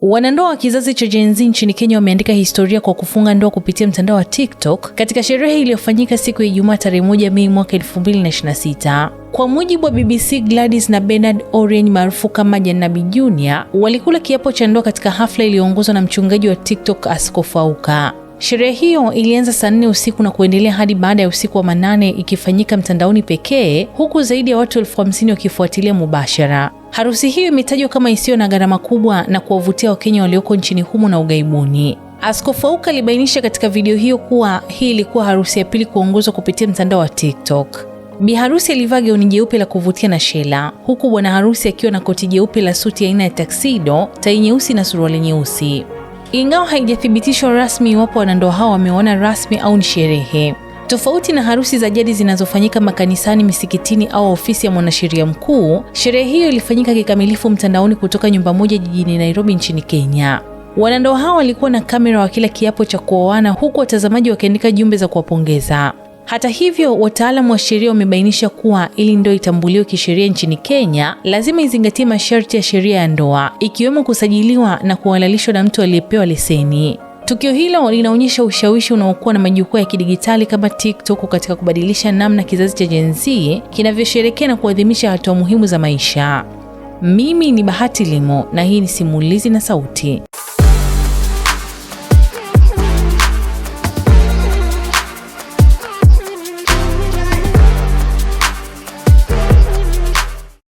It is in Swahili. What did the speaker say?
Wanandoa wa kizazi cha Gen Z nchini Kenya wameandika historia kwa kufunga ndoa kupitia mtandao wa TikTok katika sherehe iliyofanyika siku ya Ijumaa tarehe 1 Mei mwaka 2026. Kwa mujibu wa BBC, Gladys na Bernard Orange maarufu kama Janabi Junior walikula kiapo cha ndoa katika hafla iliyoongozwa na mchungaji wa TikTok Askofu Auka. Sherehe hiyo ilianza saa 4 usiku na kuendelea hadi baada ya usiku wa manane, ikifanyika mtandaoni pekee, huku zaidi ya watu 50,000 wakifuatilia mubashara. Harusi hiyo imetajwa kama isiyo na gharama kubwa na kuwavutia Wakenya walioko nchini humo na ughaibuni. Askofu Auka alibainisha katika video hiyo kuwa hii ilikuwa harusi ya pili kuongozwa kupitia mtandao wa TikTok. Bi harusi alivaa gauni jeupe la kuvutia na shela, huku bwana harusi akiwa na koti jeupe la suti aina ya tuxedo, tai nyeusi na suruali nyeusi. Ingawa haijathibitishwa rasmi iwapo wanandoa hao wameona rasmi au ni sherehe. Tofauti na harusi za jadi zinazofanyika makanisani, misikitini au ofisi ya mwanasheria mkuu, sherehe hiyo ilifanyika kikamilifu mtandaoni kutoka nyumba moja jijini Nairobi nchini Kenya. Wanandoa hao walikuwa na kamera wakila kiapo cha kuoana, huku watazamaji wakiandika jumbe za kuwapongeza. Hata hivyo, wataalamu wa sheria wamebainisha kuwa ili ndoa itambuliwe kisheria nchini Kenya, lazima izingatie masharti ya sheria ya ndoa, ikiwemo kusajiliwa na kuhalalishwa na mtu aliyepewa leseni. Tukio hilo linaonyesha ushawishi unaokuwa na majukwaa ya kidigitali kama TikTok katika kubadilisha namna kizazi cha Gen Z kinavyosherehekea na kuadhimisha hatua muhimu za maisha. Mimi ni Bahati Limo na hii ni Simulizi na Sauti.